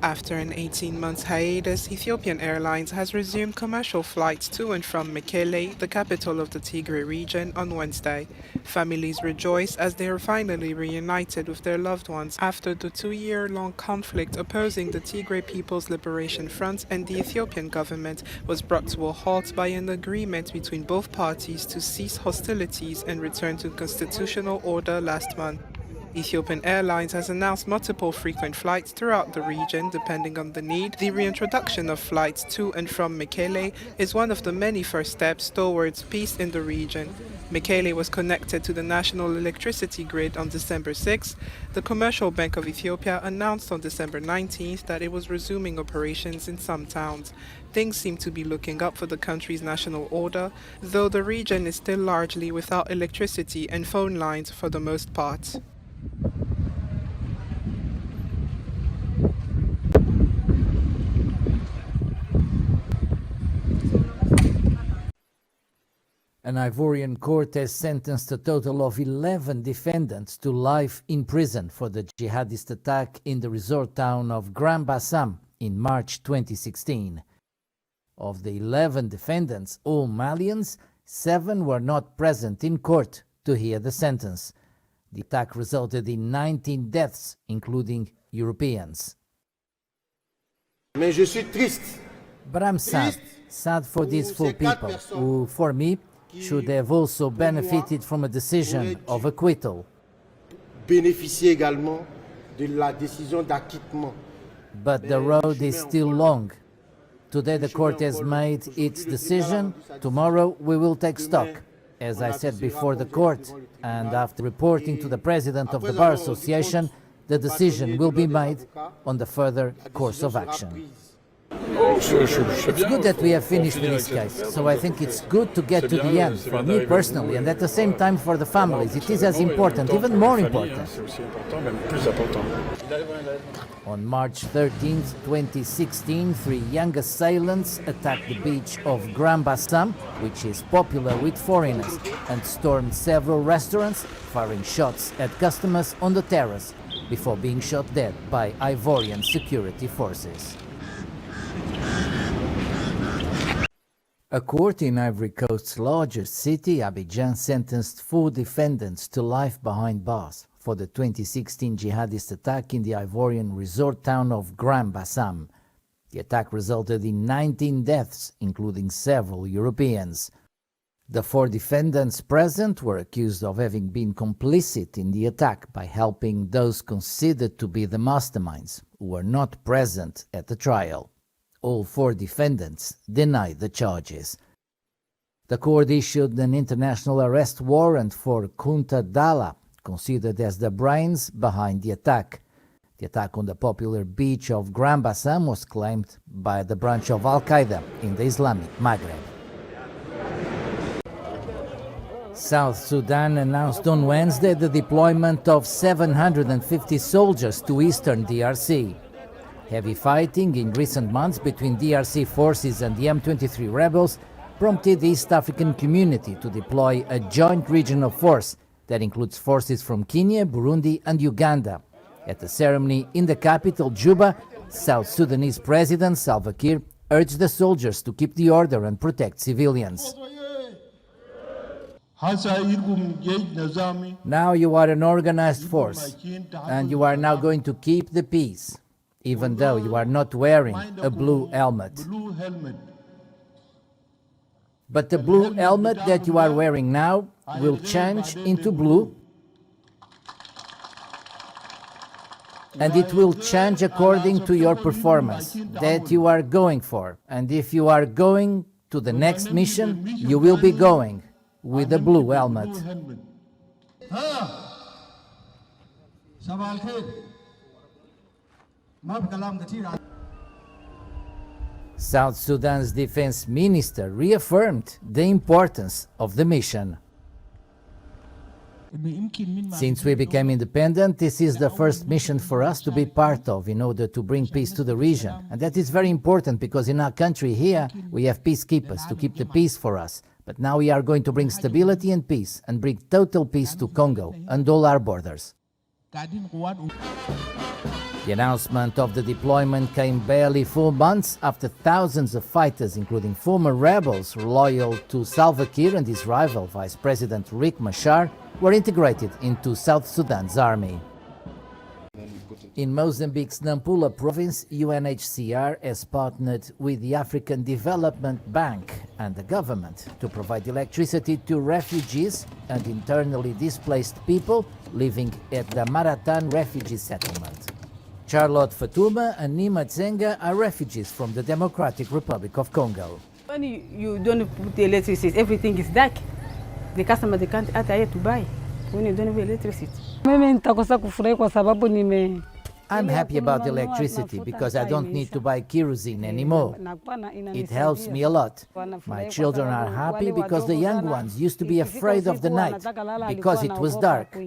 After an 18-month hiatus, Ethiopian Airlines has resumed commercial flights to and from Mekelle, the capital of the Tigray region, on Wednesday. Families rejoice as they are finally reunited with their loved ones after the 2-year-long conflict opposing the Tigray People's Liberation Front and the Ethiopian government was brought to a halt by an agreement between both parties to cease hostilities and return to constitutional order last month. Ethiopian Airlines has announced multiple frequent flights throughout the region depending on the need. The reintroduction of flights to and from Mekelle is one of the many first steps towards peace in the region. Mekelle was connected to the national electricity grid on December 6. The Commercial Bank of Ethiopia announced on December 19th that it was resuming operations in some towns. Things seem to be looking up for the country's national order, though the region is still largely without electricity and phone lines for the most part. An Ivorian court has sentenced a total of 11 defendants to life in prison for the jihadist attack in the resort town of Grand Bassam in March 2016. Of the 11 defendants, all Malians, 7 were not present in court to hear the sentence. The attack resulted in 19 deaths, including Europeans. Mais je suis triste. But I'm sad for these 4 people who, for me, should have also benefited from a decision of acquittal. Bénéficier également de la décision d'acquittement. But the road is still long. Today the court has made its decision. Tomorrow we will take stock. As I said before the court, and after reporting to the president of the Bar Association, the decision will be made on the further course of action. It's good that we have finished this case, so I think it's good to get to the end, for me personally, and at the same time for the families. It is as important, even more important. On March 13, 2016, 3 young assailants attacked the beach of Grand Bassam, which is popular with foreigners, and stormed several restaurants, firing shots at customers on the terrace, before being shot dead by Ivorian security forces. A court in Ivory Coast's largest city, Abidjan, sentenced 4 defendants to life behind bars for the 2016 jihadist attack in the Ivorian resort town of Grand Bassam. The attack resulted in 19 deaths, including several Europeans. The 4 defendants present were accused of having been complicit in the attack by helping those considered to be the masterminds, who were not present at the trial. All 4 defendants denied the charges. The court issued an international arrest warrant for Kunta Dalla, considered as the brains behind the attack. The attack on the popular beach of Grand Bassam was claimed by the branch of Al-Qaeda in the Islamic Maghreb. South Sudan announced on Wednesday the deployment of 750 soldiers to eastern DRC. Heavy fighting in recent months between DRC forces and the M23 rebels prompted the East African community to deploy a joint regional force that includes forces from Kenya, Burundi and Uganda. At the ceremony in the capital, Juba, South Sudanese President Salva Kiir urged the soldiers to keep the order and protect civilians. Now you are an organized force, and you are now going to keep the peace, even though you are not wearing a blue helmet. But the blue helmet that you are wearing now will change into blue, and it will change according to your performance that you are going for. And if you are going to the next mission, you will be going with a blue helmet. South Sudan's defense minister reaffirmed the importance of the mission. Since we became independent, this is the first mission for us to be part of in order to bring peace to the region. And that is very important because in our country here, we have peacekeepers to keep the peace for us. But now we are going to bring stability and peace, and bring total peace to Congo and all our borders. The announcement of the deployment came barely 4 months after thousands of fighters, including former rebels loyal to Salva Kiir and his rival Vice President Riek Machar, were integrated into South Sudan's army. In Mozambique's Nampula province, UNHCR has partnered with the African Development Bank and the government to provide electricity to refugees and internally displaced people living at the Maratan refugee settlement. Charlotte Fatuma and Nima Tsenga are refugees from the Democratic Republic of Congo. When you don't put the electricity, everything is dark. The customer they can't attire to buy when you don't have electricity. I'm happy about electricity because I don't need to buy kerosene anymore. It helps me a lot. My children are happy because the young ones used to be afraid of the night because it was dark.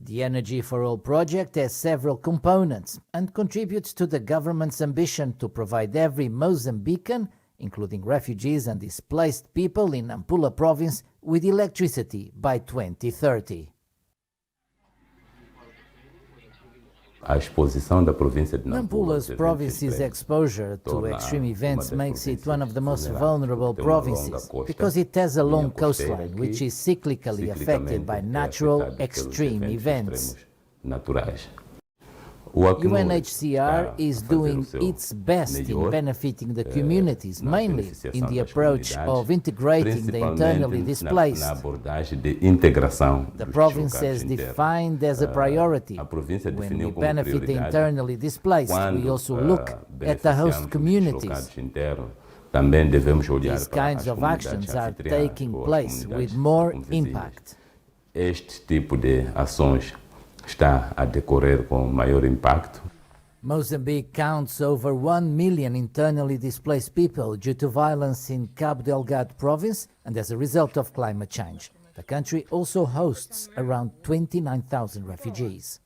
The Energy for All project has several components and contributes to the government's ambition to provide every Mozambican, including refugees and displaced people in Nampula province, with electricity by 2030. Nampula's province's exposure to extreme events makes it one of the most vulnerable provinces because it has a long coastline which is cyclically affected by natural extreme events. UNHCR is doing its best in benefiting the communities, mainly in the approach of integrating the internally displaced. The province has defined as a priority. When we benefit the internally displaced, we also look at the host communities. These kinds of actions are taking place with more impact. Está a decorrer com maior impacto. Mozambique counts over 1 million internally displaced people due to violence in Cabo Delgado province and as a result of climate change. The country also hosts around 29,000 refugees.